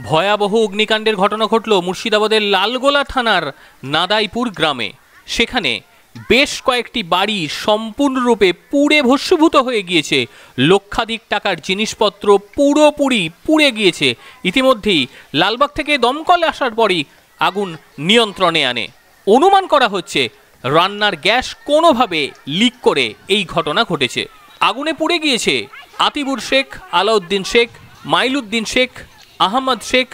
ভয়াবহ অগ্নিকাণ্ডের ঘটনা ঘটল মুর্শিদাবাদের লালগোলা থানার নাদাইপুর গ্রামে। সেখানে বেশ কয়েকটি বাড়ি সম্পূর্ণরূপে পুড়ে ভস্মীভূত হয়ে গিয়েছে। লক্ষাধিক টাকার জিনিসপত্র পুরোপুরি পুড়ে গিয়েছে। ইতিমধ্যেই লালবাগ থেকে দমকল আসার পরই আগুন নিয়ন্ত্রণে আনে। অনুমান করা হচ্ছে রান্নার গ্যাস কোনোভাবে লিক করে এই ঘটনা ঘটেছে। আগুনে পুড়ে গিয়েছে আতিবুর শেখ, আলাউদ্দিন শেখ, মাইলুদ্দিন শেখ, আহমদ শেখ,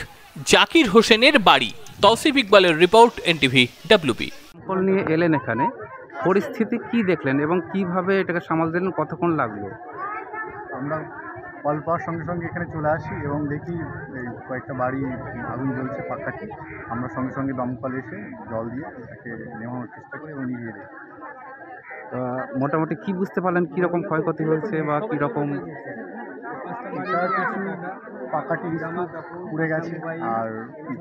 জাকির হোসেনের বাড়ি। তৌসিফ ইকবালের রিপোর্ট, এনটিভি ডব্লিউবি। দমকল নিয়ে এলেন এখানে, পরিস্থিতি কি দেখলেন এবং কিভাবে এটাকে সামাল দিলেন, কতক্ষণ লাগলো? আমরা কল পাওয়ার সঙ্গে সঙ্গে এখানে চলে আসি এবং দেখি এই কয়েকটা বাড়ি আগুন জ্বলছে পাকাটি। আমরা সঙ্গে সঙ্গে দমকল এসে জল দিয়ে এটাকে নেভানোর চেষ্টা করি এবং নিভিয়ে দিই। মোটামুটি কি বুঝতে পারলেন, কীরকম ক্ষয়ক্ষতি হয়েছে বা কীরকম? কিছু পাকাটি পুড়ে গেছে, আর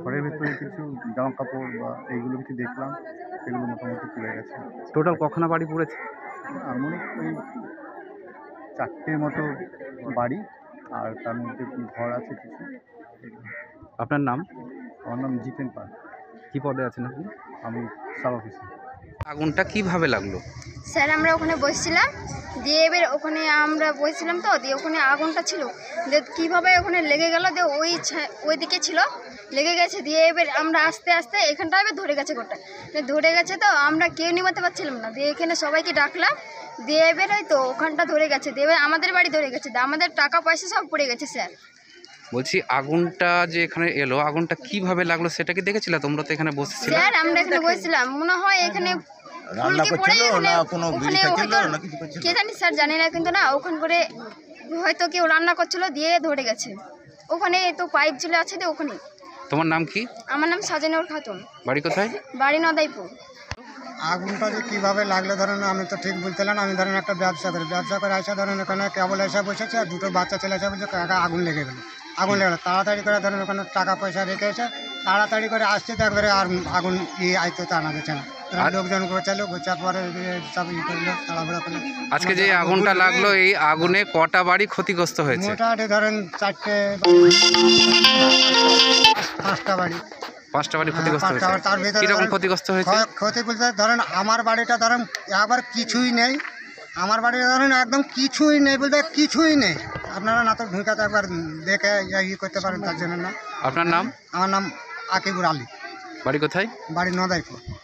ঘরের ভেতরে কিছু জামা কাপড় বা এইগুলো কিছু দেখলাম, সেগুলো মোটামুটি পুড়ে গেছে। টোটাল কখানা বাড়ি পুড়েছে? মনে ওই 4টের মতো বাড়ি, আর তার মধ্যে ঘর আছে কিছু। আপনার নাম? আমার নাম জিতেন পাল। কী পদে আছেন আপনি? আমি সাব অফিসার। আগুনটা কিভাবে লাগলো? স্যার আমরা ওখানে বসছিলাম, দিয়ে এবার ওখানে আমরা বসছিলাম তো, দিয়ে ওখানে আগুনটা ছিল, দিয়ে কীভাবে ওখানে লেগে গেল, দিয়ে ওই দিকে ছিল, লেগে গেছে। দিয়ে এবার আমরা আস্তে আস্তে এখানটা এবার ধরে গেছে গোটা, ধরে গেছে তো আমরা কেউ নিমাতে পারছিলাম না। দিয়ে এখানে সবাইকে ডাকলাম, দিয়ে এবার ওই তো ওখানটা ধরে গেছে, দিয়ে এবার আমাদের বাড়ি ধরে গেছে, দিয়ে আমাদের টাকা পয়সা সব পড়ে গেছে। স্যার বলছি, আগুনটা যে এখানে এলো, আগুনটা কিভাবে লাগলো সেটা কি দেখেছিলে? তোমরা তো এখানে বসেছিলে। স্যার আমরা এখানে বসছিলাম, মনে হয় এখানে কে জানি স্যার, জানি না, কিন্তু না ওখান করে হয়তো কেউ রান্না করছিল, দিয়ে ধরে গেছে। ওখানে তো পাইপ চলে আছে, তো ওখানে। তোমার নাম কি? আমার নাম সাজানুর খাতুন। বাড়ি কোথায়? বাড়ি নাদাইপুর। আগুনটা যে কীভাবে লাগলো ধরেন আমি তো ঠিক বলতে পারলাম। আমি ধরেন একটা ব্যবসা করে আসা ধরেন ওখানে কেবল এসে বসেছে, আর দুটো বাচ্চা ছেলে এসে বলছে কাকা আগুন লেগে গেলো। তাড়াতাড়ি করে ধরেন ওখানে টাকা পয়সা রেখে এসে তাড়াতাড়ি করে আসছে, তো একবারে আর আগুন আইতো তা না গেছে না। লোকজন গোছালো, গোছার পরে সব করলো, তাড়াহুড়া করলো। আজকে যে আগুনটা লাগলো, এই আগুনে কটা বাড়ি ক্ষতিগ্রস্ত হয়েছে? মোটামুটি ধরেন 5টা বাড়ি। 5টা বাড়ি ক্ষতিগ্রস্ত হয়েছে। তার ভিতরে কিরকম ক্ষতিগ্রস্ত হয়েছে? ক্ষতি বলতে ধরেন আমার বাড়িটা ধরেন একবার কিছুই নেই। আমার বাড়িটা ধরেন একদম কিছুই নেই, বলতে কিছুই নেই। আপনারা না তো ঢুকাতে একবার দেখে করতে পারেন, তার জন্য না। আপনার নাম? আমার নাম আকিবুর আলী। বাড়ি কোথায়? বাড়ি নদাইপুর।